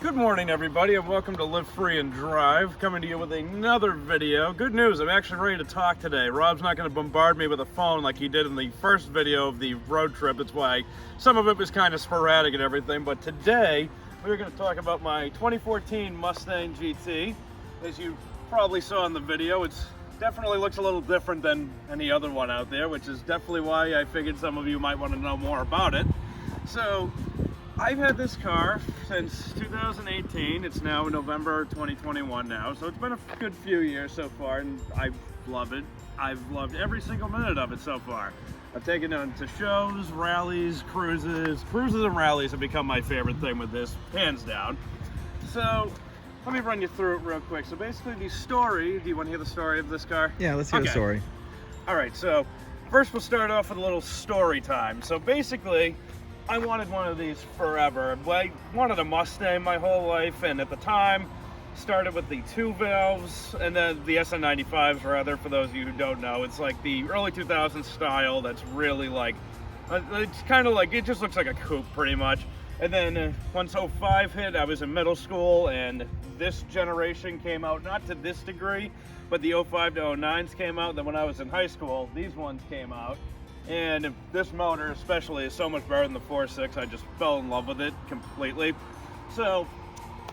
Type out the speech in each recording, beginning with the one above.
Good morning, everybody, and welcome to Live Free and Drive, coming to you with another video. Good news, I'm actually ready to talk today. Rob's not going to bombard me with a phone like he did in the first video of the road trip. That's why some of it was kind of sporadic and everything. But today, we're going to talk about my 2014 Mustang GT. As you probably saw in the video, it definitely looks a little different than any other one out there, which is definitely why I figured some of you might want to know more about it. So, I've had this car since 2018. It's now November 2021 now, so it's been a good few years so far, and I love it. I've loved every single minute of it so far. I've taken it to shows, rallies, cruises. Cruises and rallies have become my favorite thing with this, hands down. So, let me run you through it real quick. So basically the story, do you want to hear the story of this car? Yeah, let's hear the story. All right, so first we'll start off with a little story time. So basically, I wanted one of these forever. I wanted a Mustang my whole life, and at the time, started with the 2 valves, and then the SN95s rather, for those of you who don't know. It's like the early 2000s style that's really like, it's kind of like, it just looks like a coupe pretty much. And then once 05 hit, I was in middle school, and this generation came out, not to this degree, but the 05 to 09s came out. Then when I was in high school, these ones came out. And this motor especially is so much better than the 4.6. I just fell in love with it completely. So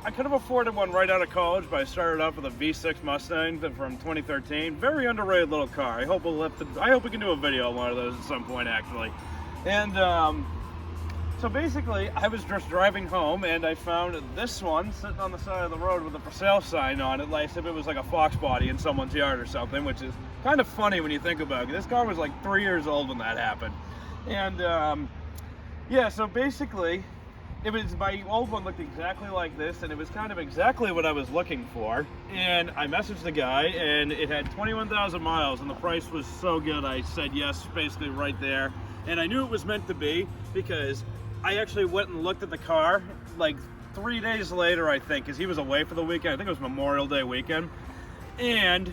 I could have afforded one right out of college, but I started off with a V6 Mustang from 2013. Very underrated little car. I hope we can do a video on one of those at some point, actually. And so basically, I was just driving home, and I found this one sitting on the side of the road with a for sale sign on it, like if it was like a Fox body in someone's yard or something, which is kind of funny when you think about it. This car was like 3 years old when that happened. And yeah, so basically, my old one looked exactly like this, and it was kind of exactly what I was looking for. And I messaged the guy, and it had 21,000 miles, and the price was so good, I said yes, basically right there. And I knew it was meant to be, because I actually went and looked at the car like 3 days later, I think, because he was away for the weekend. I think it was Memorial Day weekend. And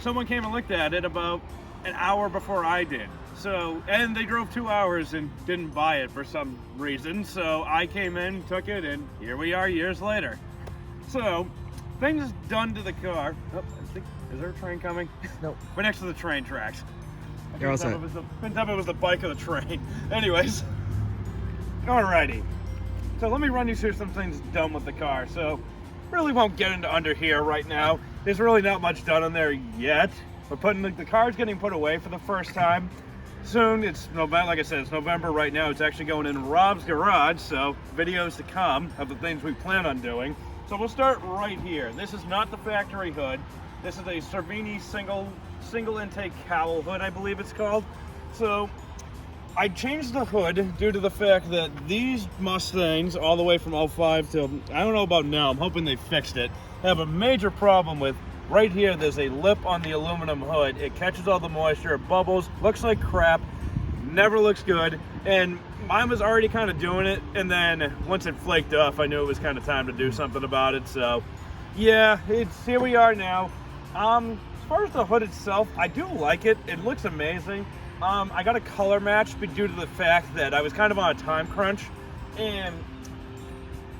someone came and looked at it about an hour before I did. So, and they drove 2 hours and didn't buy it for some reason. So I came in, took it, and here we are years later. So, things done to the car. Oh, I think, is there a train coming? Nope. We're next to the train tracks. You're all set. Couldn't tell if it was the bike or the train. Anyways. Alrighty, so let me run you through some things done with the car. So, really won't get into under here right now. There's really not much done in there yet. We're the car's getting put away for the first time. Soon, it's November, like I said, it's November right now. It's actually going in Rob's garage, so videos to come of the things we plan on doing. So we'll start right here. This is not the factory hood. This is a Cervini single intake cowl hood, I believe it's called. So, I changed the hood due to the fact that these Mustangs, all the way from 05 till, I don't know about now, I'm hoping they fixed it, have a major problem with, right here, there's a lip on the aluminum hood. It catches all the moisture, it bubbles, looks like crap, never looks good, and mine was already kind of doing it, and then once it flaked off, I knew it was kind of time to do something about it. So, yeah, here we are now. As far as the hood itself, I do like it. It looks amazing. I got a color match due to the fact that I was kind of on a time crunch, and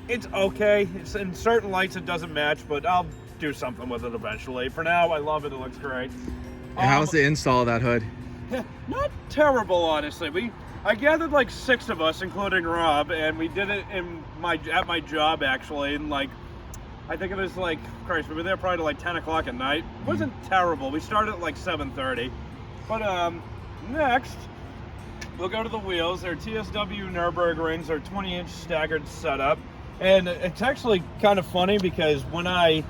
it's okay. It's in certain lights it doesn't match, but I'll do something with it eventually. For now, I love it. It looks great. How was the install of that hood? Not terrible, honestly. I gathered like 6 of us, including Rob, and we did it at my job actually, and like, I think it was like, Christ, we were there probably till like 10 o'clock at night. It wasn't terrible. We started at like 7:30, but next, we'll go to the wheels. They're TSW Nürburgrings. They're 20-inch staggered setup. And it's actually kind of funny because when I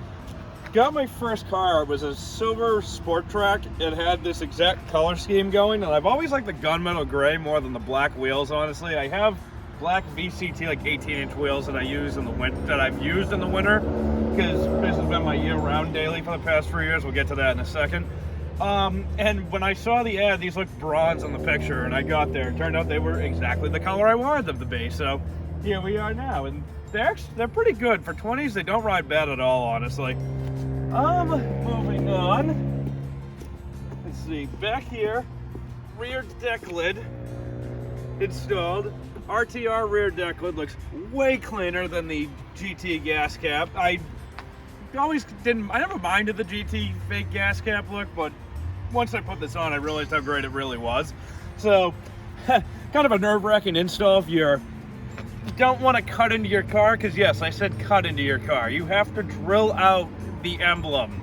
got my first car, it was a silver Sport Track. It had this exact color scheme going, and I've always liked the gunmetal gray more than the black wheels, honestly. I have black VCT, like 18-inch wheels that I've used in the winter, because this has been my year-round daily for the past 3 years. We'll get to that in a second. And when I saw the ad, these looked bronze in the picture, and I got there. It turned out they were exactly the color I wanted them to be, so here we are now. And they're pretty good. For 20s, they don't ride bad at all, honestly. Moving on. Let's see, back here, rear deck lid installed. RTR rear deck lid looks way cleaner than the GT gas cap. I never minded the GT fake gas cap look, but once I put this on, I realized how great it really was. So, kind of a nerve-wracking install if you don't want to cut into your car, because yes, I said cut into your car. You have to drill out the emblem,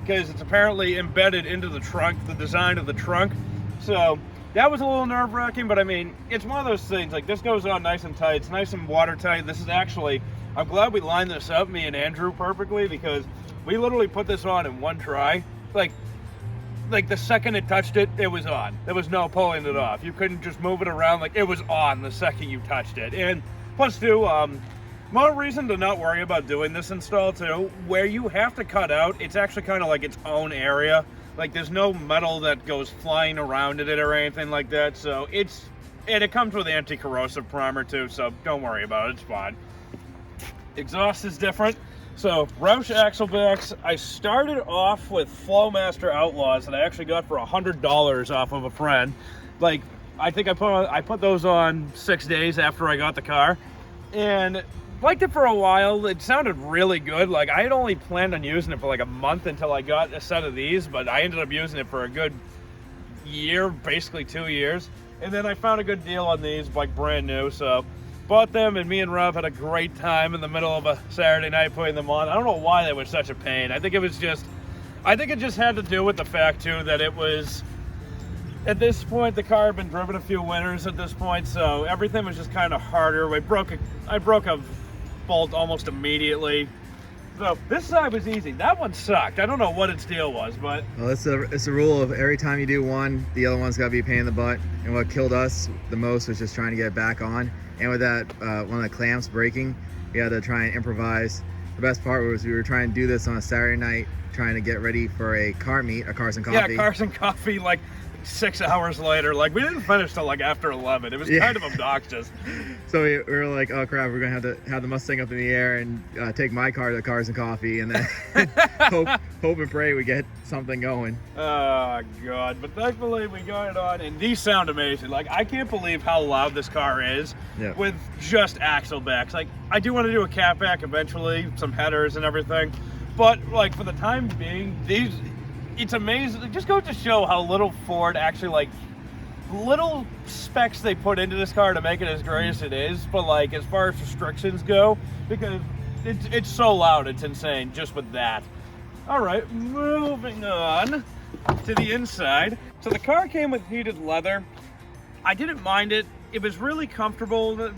because it's apparently embedded into the trunk, the design of the trunk. So that was a little nerve-wracking, but I mean, it's one of those things, like this goes on nice and tight, it's nice and watertight. This is actually, I'm glad we lined this up, me and Andrew, perfectly, because we literally put this on in one try. Like the second it touched it, it was on. There was no pulling it off. You couldn't just move it around, like it was on the second you touched it. And plus too, more reason to not worry about doing this install too. Where you have to cut out, it's actually kind of like its own area. Like there's no metal that goes flying around it or anything like that. So it comes with anti-corrosive primer too, so don't worry about it, it's fine. Exhaust is different. So Roush axle backs, I started off with Flowmaster Outlaws that I actually got for $100 off of a friend. Like, I think I put those on 6 days after I got the car, and liked it for a while. It sounded really good. Like, I had only planned on using it for like a month until I got a set of these, but I ended up using it for a good year, basically 2 years. And then I found a good deal on these, like brand new, so bought them, and me and Rob had a great time in the middle of a Saturday night putting them on. I don't know why they were such a pain. I think it just had to do with the fact too that it was, at this point, the car had been driven a few winters at this point, so everything was just kind of harder. I broke a bolt almost immediately. So this side was easy. That one sucked. I don't know what its deal was, but well, it's a rule of every time you do one, the other one's got to be a pain in the butt. And what killed us the most was just trying to get it back on. And with that, one of the clamps breaking, we had to try and improvise. The best part was we were trying to do this on a Saturday night, trying to get ready for a car meet, a Cars and Coffee. Yeah, Cars and Coffee, like 6 hours later. Like, we didn't finish till like after 11. It was kind of obnoxious. So we were like, oh crap, we're gonna have to have the Mustang up in the air and take my car to Cars and Coffee, and then hope and pray we get something going. Oh god, but thankfully we got it on, and these sound amazing. Like, I can't believe how loud this car is with just axle backs. Like, I do want to do a cat back eventually, some headers and everything, but like for the time being, it's amazing. It just goes to show how little Ford actually, like, little specs they put into this car to make it as great as it is, but like as far as restrictions go, because it's so loud, it's insane just with that. All right, moving on to the inside. So the car came with heated leather. I didn't mind it. It was really comfortable.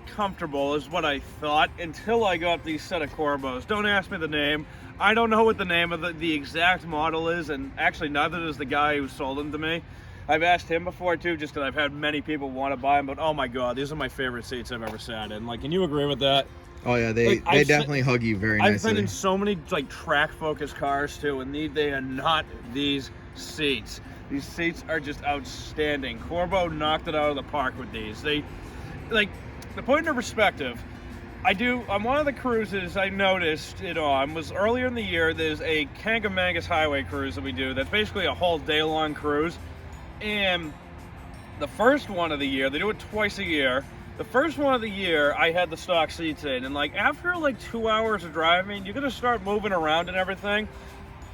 Comfortable is what I thought, until I got these set of Corbos. Don't ask me the name. I don't know what the name of the exact model is, and actually neither does the guy who sold them to me. I've asked him before too, just because I've had many people want to buy them, but oh my god, these are my favorite seats I've ever sat in. Like, can you agree with that? Oh yeah, they definitely hug you very nicely. I've been in so many like track focused cars too, and they are not these seats. These seats are just outstanding. Corbo knocked it out of the park with these. They, like, the point of perspective, on one of the cruises I noticed it on was earlier in the year. There's a Kangamangas highway cruise that we do that's basically a whole day long cruise, and the first one of the year, they do it twice a year. The first one of the year, I had the stock seats in, and like after like 2 hours of driving, you're gonna start moving around and everything.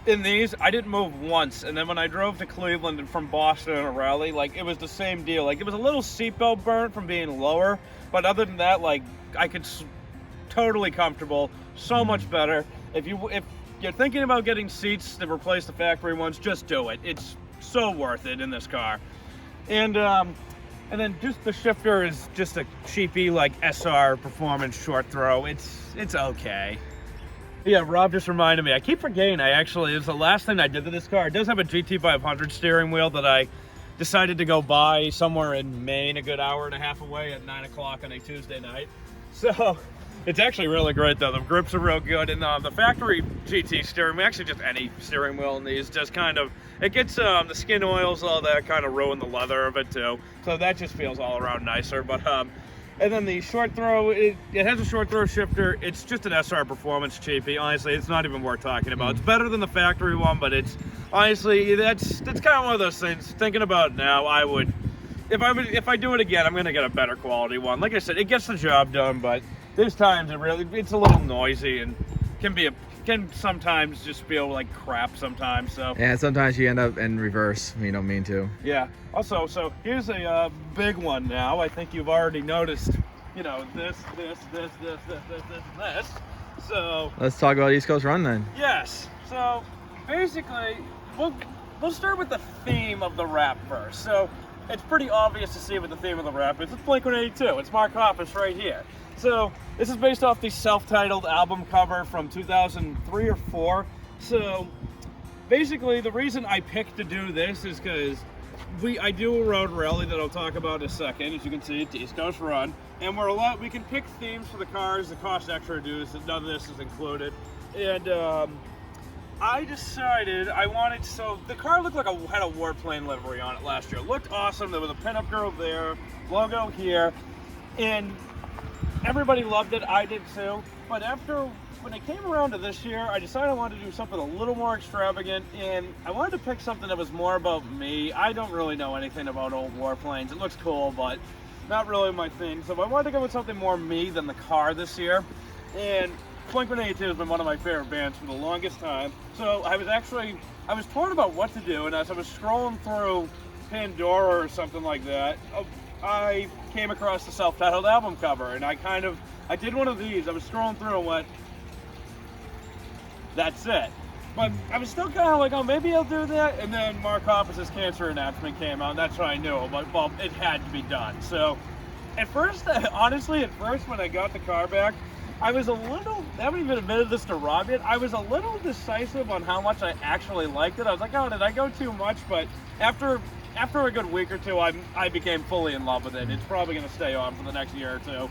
In these, I didn't move once, and then when I drove to Cleveland and from Boston and Raleigh, like it was the same deal. Like, it was a little seatbelt burn from being lower, but other than that, like I could totally comfortable, so much better. If you're thinking about getting seats to replace the factory ones, just do it. It's so worth it in this car. And then just the shifter is just a cheapy like SR performance short throw. It's okay. Yeah, Rob just reminded me. I keep forgetting. It was the last thing I did to this car. It does have a GT500 steering wheel that I decided to go buy somewhere in Maine, a good hour and a half away at 9 o'clock on a Tuesday night. So it's actually really great though. The grips are real good, and the factory GT steering wheel, actually just any steering wheel in these, just kind of, it gets the skin oils, all that kind of ruin the leather of it too. So that just feels all around nicer. But and then the short throw, it has a short throw shifter. It's just an SR performance cheapie. Honestly, it's not even worth talking about. It's better than the factory one, but it's honestly, that's kind of one of those things. Thinking about it now, I would, if I do it again, I'm gonna get a better quality one. Like I said, it gets the job done, but there's times it's a little noisy and can sometimes just feel like crap sometimes. So yeah, sometimes you end up in reverse when you don't mean to. yeah. Also, so here's a big one now. I think you've already noticed, you know, this. So Let's talk about East Coast Run then. yes. So basically, we'll start with the theme of the rap first. So it's pretty obvious to see what the theme of the rap is. It's Blink-182. It's Mark Hoppus right here. So this is based off the self-titled album cover from 2003 or 4. So basically, the reason I picked to do this is because I do a road rally that I'll talk about in a second. As you can see, it's East Coast Run, and we can pick themes for the cars that cost extra to do this. None of this is included, and I decided so the car looked like had a warplane livery on it last year. It looked awesome. There was a pinup girl there, logo here, and everybody loved it. I did too. But when it came around to this year, I decided I wanted to do something a little more extravagant, and I wanted to pick something that was more about me. I don't really know anything about old warplanes. It looks cool, but not really my thing. So I wanted to go with something more me than the car this year. And Blink-182 has been one of my favorite bands for the longest time. So I was torn about what to do, and as I was scrolling through Pandora or something like that, I came across the self-titled album cover, and I did one of these. I was scrolling through and went, that's it. But I was still kind of like, oh, maybe I'll do that. And then Mark Hoppus' cancer announcement came out, and that's when I knew. But, well, it had to be done. So honestly, at first when I got the car back, I haven't even admitted this to Rob yet, I was a little decisive on how much I actually liked it. I was like, oh, did I go too much? But after a good week or two, I became fully in love with it. It's probably going to stay on for the next year or two.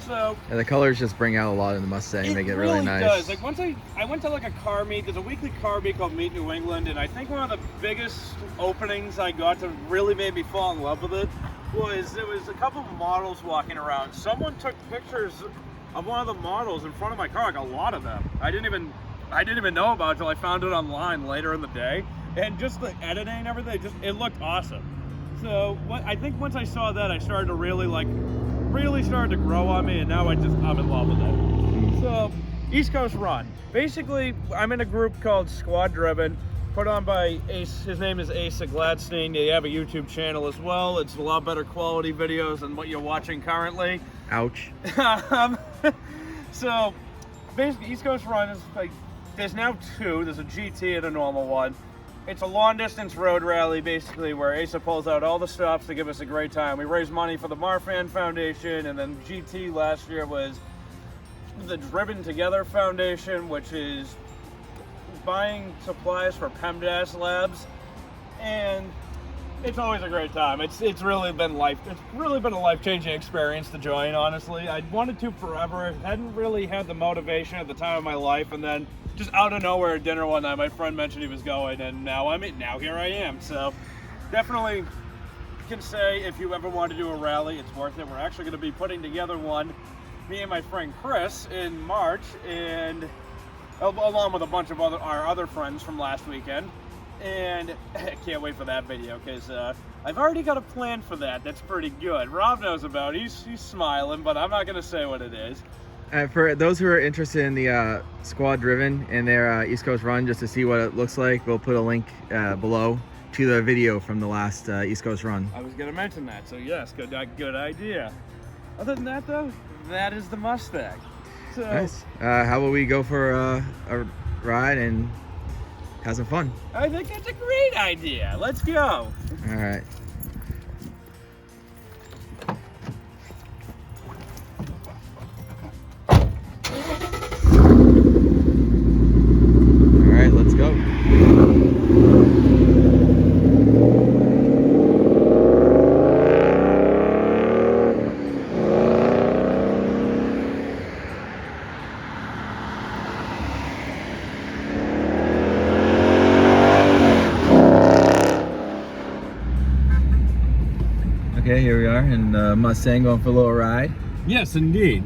So yeah, the colors just bring out a lot in the Mustang, make it really nice. Does. Like once I went to like a car meet. There's a weekly car meet called Meet New England, and I think one of the biggest openings I got to really made me fall in love with it was there was a couple of models walking around. Someone took pictures of one of the models in front of my car, like a lot of them. I didn't even know about it until I found it online later in the day, and just the editing and everything, it looked awesome. So I think once I saw that, I started to really started to grow on me, and now I'm in love with it. So East Coast Run. Basically, I'm in a group called Squad Driven, put on by Ace. His name is Asa Gladstein. They have a YouTube channel as well. It's a lot better quality videos than what you're watching currently. Ouch. So basically, East Coast Run is like, there's now 2. There's a GT and a normal one. It's a long-distance road rally, basically, where Asa pulls out all the stops to give us a great time. We raise money for the Marfan Foundation, and then GT last year was the Driven Together Foundation, which is buying supplies for PEMDAS labs, and it's always a great time. It's really been a life-changing experience to join, honestly. I wanted to forever. Hadn't really had the motivation at the time of my life, and then just out of nowhere at dinner one night, my friend mentioned he was going, and now here I am. So definitely can say if you ever want to do a rally, it's worth it. We're actually going to be putting together one, me and my friend Chris, in March, and along with a bunch of our other friends from last weekend. And I can't wait for that video, because I've already got a plan for that. That's pretty good. Rob knows about it. He's smiling, but I'm not going to say what it is. For those who are interested in the Squad Driven and their East Coast Run, just to see what it looks like, we'll put a link below to the video from the last East Coast Run. I was going to mention that, so yes, good idea. Other than that, though, that is the Mustang. So, nice. How about we go for a ride and have some fun? I think that's a great idea. Let's go. All right. Let's go. Okay, here we are in Mustang, going for a little ride. Yes, indeed.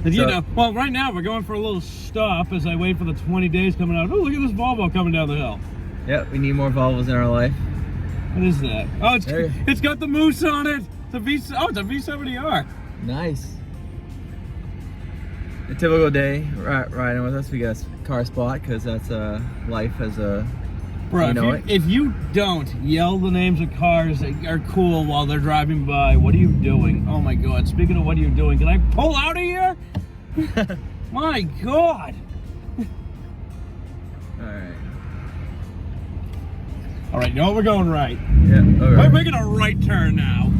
And well, right now we're going for a little stop as I wait for the 20 days coming out. Oh, look at this Volvo coming down the hill. Yep, we need more Volvos in our life. What is that? Oh, it's got the moose on it. It's a V70R. Nice. A typical day riding with us. We got a car spot because that's life as a. Bro, if you don't yell the names of cars that are cool while they're driving by, what are you doing? Oh my God! Speaking of what are you doing, can I pull out of here? My God! All right, you know we're going right. Yeah. Okay. We're making a right turn now.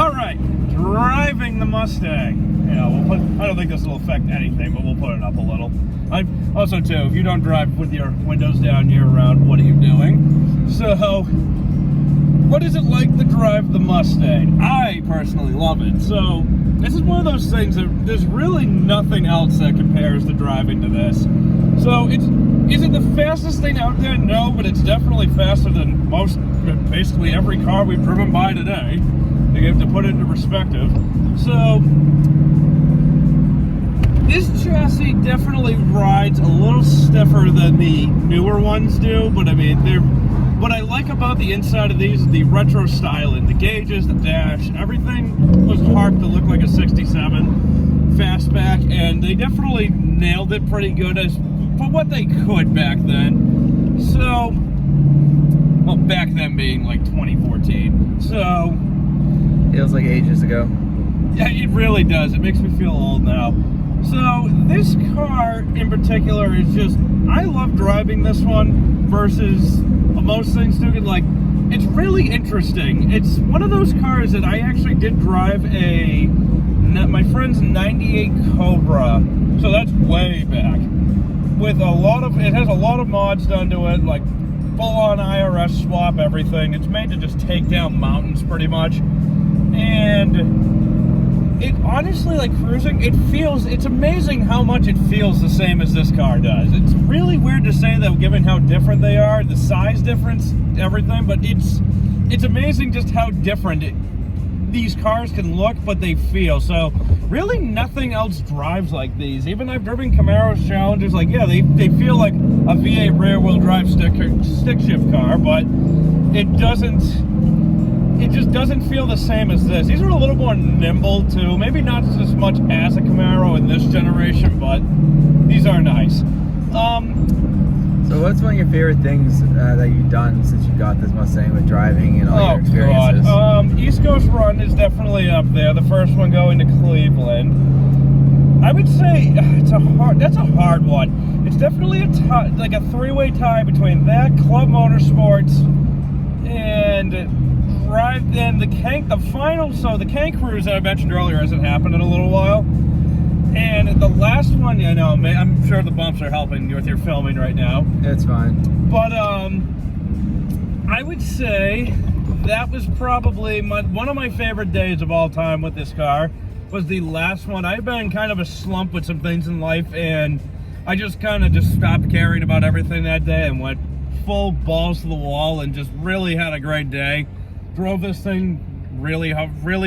All right, driving the Mustang. Yeah, we'll put. I don't think this will affect anything, but we'll put it up a little. Also, too, if you don't drive with your windows down year-round, what are you doing? So, what is it like to drive the Mustang? I personally love it. So, this is one of those things that there's really nothing else that compares to driving to this. So, is it the fastest thing out there? No, but it's definitely faster than basically every car we've driven by today. You have to put it into perspective. So, this chassis definitely rides a little stiffer than the newer ones do, but I mean, what I like about the inside of these is the retro styling, the gauges, the dash, everything was harped to look like a 67 fastback, and they definitely nailed it pretty good for what they could back then. So, well, back then being like 2014. So, feels like ages ago. Yeah, it really does. It makes me feel old now. So, this car in particular is just, I love driving this one versus most things too. Like, it's really interesting. It's one of those cars that I actually did drive my friend's 98 Cobra, so that's way back, with it has a lot of mods done to it, like full-on IRS swap everything. It's made to just take down mountains pretty much, and it honestly, like cruising, it's amazing how much it feels the same as this car does. It's really weird to say that given how different they are, the size difference, everything, but it's amazing just how different these cars can look, but they feel. So really nothing else drives like these. Even I've driven Camaro's Challengers, like, yeah, they feel like a V8 rear wheel drive stick shift car, but it just doesn't feel the same as this. These are a little more nimble too. Maybe not as much as a Camaro in this generation, but these are nice. So what's one of your favorite things that you've done since you got this Mustang with driving and all your experiences? God. East Coast Run is definitely up there. The first one going to Cleveland. I would say that's a hard one. It's definitely like a three-way tie between that, Club Motorsports, and the Kank Cruise that I mentioned earlier hasn't happened in a little while. And the last one, you know, I'm sure the bumps are helping with your filming right now. It's fine. But I would say that was probably one of my favorite days of all time with this car. Was the last one. I've been kind of a slump with some things in life, and I just kind of stopped caring about everything that day and went full balls to the wall and just really had a great day. Drove this thing really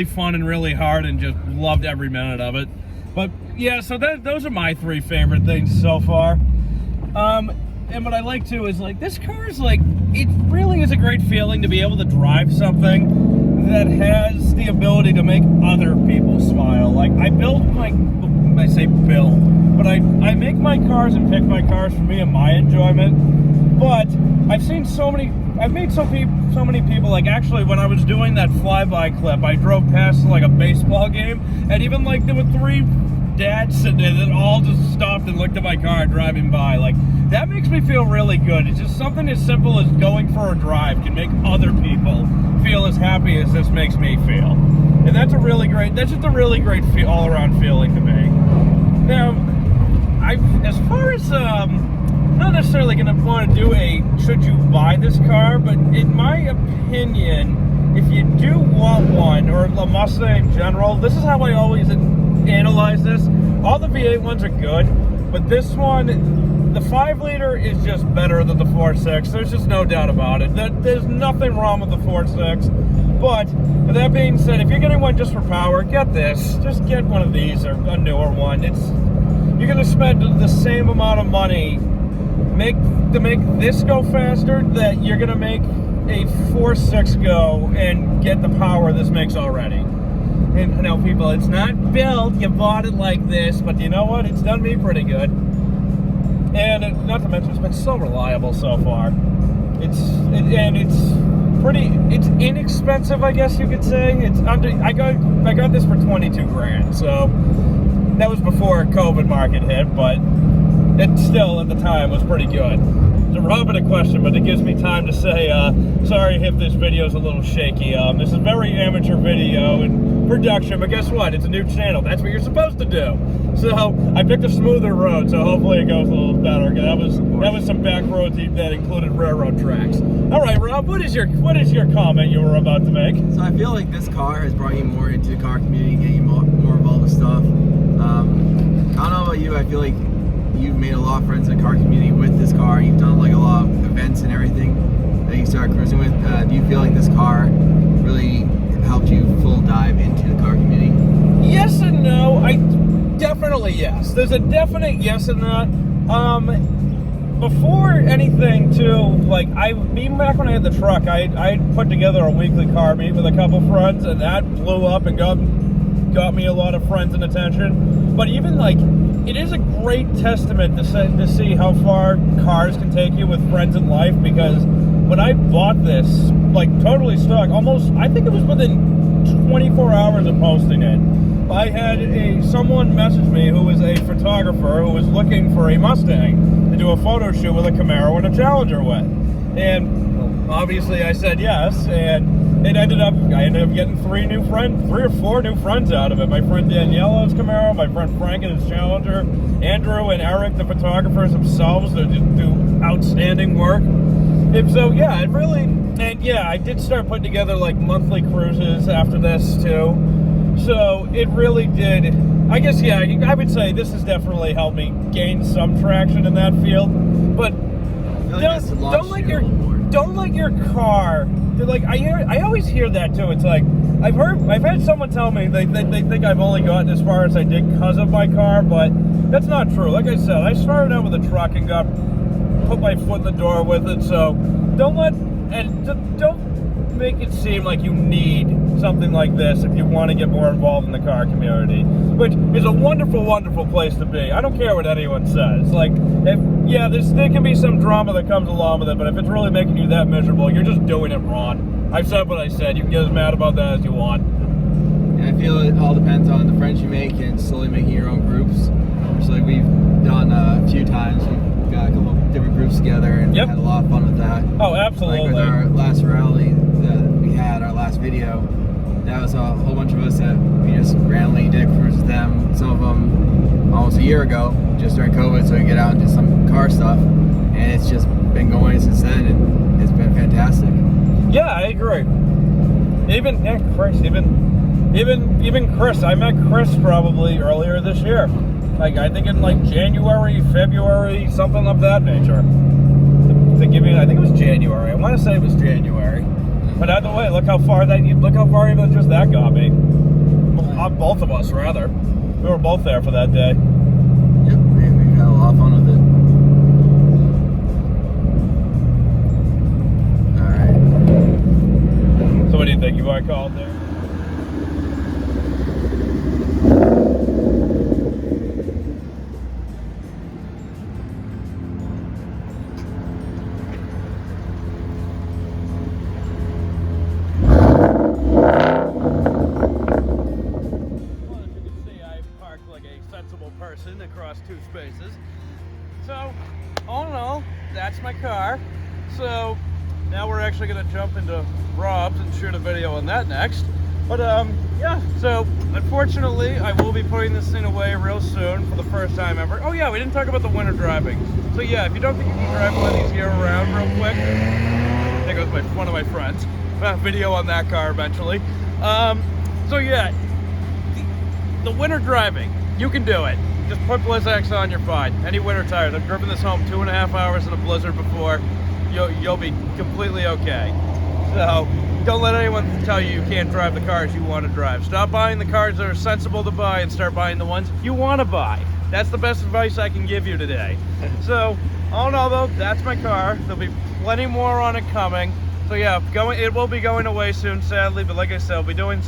fun and really hard, and just loved every minute of it. But yeah, so those are my three favorite things so far. And what I like too is, like, this car is like, it really is a great feeling to be able to drive something that has the ability to make other people smile. Like, I say build, but I make my cars and pick my cars for me and my enjoyment. But I've made so many people, like, actually when I was doing that flyby clip, I drove past like a baseball game, and even like there were three dads sitting there that all just stopped and looked at my car driving by. Like, that makes me feel really good. It's just something as simple as going for a drive can make other people feel as happy as this makes me feel. And that's just a really great all-around feeling to me. Now, as far as not necessarily going to want to do should you buy this car, but in my opinion, if you do want one, or a Mustang in general, this is how I always analyze this. All the V8 ones are good, but this one, the 5-liter is just better than the 4.6. There's just no doubt about it. There's nothing wrong with the 4.6. But with that being said, if you're getting one just for power, get this. Just get one of these, or a newer one. You're going to spend the same amount of money to make this go faster that you're going to make a 4.6 go and get the power this makes already. And I know people, it's not built, you bought it like this, but you know what? It's done me pretty good. And not to mention, it's been so reliable so far. It's inexpensive, I guess you could say. It's under. I got this for 22 grand, so that was before COVID market hit, but it still at the time was pretty good. So Rob had a question, but it gives me time to say, sorry if this video is a little shaky. This is very amateur video and production, but guess what? It's a new channel. That's what you're supposed to do. So I picked a smoother road, so hopefully it goes a little better. That was some back roads that included railroad tracks. All right, Rob, what is your comment you were about to make? So I feel like this car has brought you more into the car community, getting you more involved with stuff. I don't know about you. I feel like you've made a lot of friends in the car community with this car. You've done like a lot of events and everything that you started cruising with. Do you feel like this car really helped you full dive into the car community? Yes and no. Definitely yes. There's a definite yes in that. Before anything too, like even back when I had the truck, I put together a weekly car meet with a couple friends, and that blew up and got me a lot of friends and attention. But even like, it is a great testament to see how far cars can take you with friends in life, because when I bought this, like totally stock, almost, I think it was within 24 hours of posting it, I had someone message me who was a photographer who was looking for a Mustang to do a photo shoot with a Camaro and a Challenger with. And obviously I said yes, and I ended up getting 3 or 4 new friends out of it. My friend Daniela's Camaro, my friend Frank and his Challenger, Andrew and Eric, the photographers themselves, that do outstanding work. And so yeah, I did start putting together like monthly cruises after this too. So it really did, I guess, yeah, I would say this has definitely helped me gain some traction in that field. But don't let your car, like, I always hear that too. It's like, I've had someone tell me they think I've only gotten as far as I did because of my car, but that's not true. Like I said, I started out with a truck and put my foot in the door with it. So don't make it seem like you need something like this if you want to get more involved in the car community, which is a wonderful, wonderful place to be. I don't care what anyone says. Like, there can be some drama that comes along with it, but if it's really making you that miserable, you're just doing it wrong. I've said what I said. You can get as mad about that as you want. And I feel it all depends on the friends you make and slowly making your own groups. So like we've done a few times. We've got a couple of different groups together and had a lot of fun with that. Oh, absolutely. Like with our last rally that we had, our last video, that was a whole bunch of us that we just randomly did cruise with them. Some of them almost a year ago, just during COVID, so we get out and do some car stuff. And it's just been going since then, and it's been fantastic. Yeah, I agree. Even Chris, I met Chris probably earlier this year. Like, I think in like January, February, something of that nature. To give you, I think it was January. I want to say it was January. But either way, look how far even just that got me. Both of us, rather. We were both there for that day. Yep, we had a lot of fun with it. Alright. So what do you think? You want to call it there? Across 2 spaces. So all in all, that's my car. So now we're actually going to jump into Rob's and shoot a video on that next. But yeah, so unfortunately I will be putting this thing away real soon for the first time ever. Oh yeah, we didn't talk about the winter driving. So yeah, if you don't think you can drive one of these year round real quick, there goes one of my friends. Video on that car eventually. So yeah, the winter driving, you can do it. Just put BlizzX on, you're fine. Any winter tires. I've driven this home 2.5 hours in a blizzard before. You'll be completely okay. So don't let anyone tell you you can't drive the cars you want to drive. Stop buying the cars that are sensible to buy and start buying the ones you want to buy. That's the best advice I can give you today. So all in all though, that's my car. There'll be plenty more on it coming. So yeah, it will be going away soon, sadly. But like I said, we'll be doing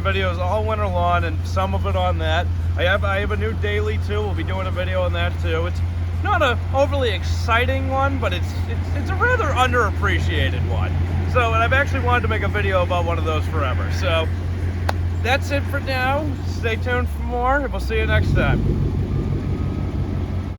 videos all winter long, and some of it on that. I have a new daily too. We'll be doing a video on that too. It's not a overly exciting one, but it's a rather underappreciated one. So, and I've actually wanted to make a video about one of those forever. So that's it for now. Stay tuned for more, and we'll see you next time.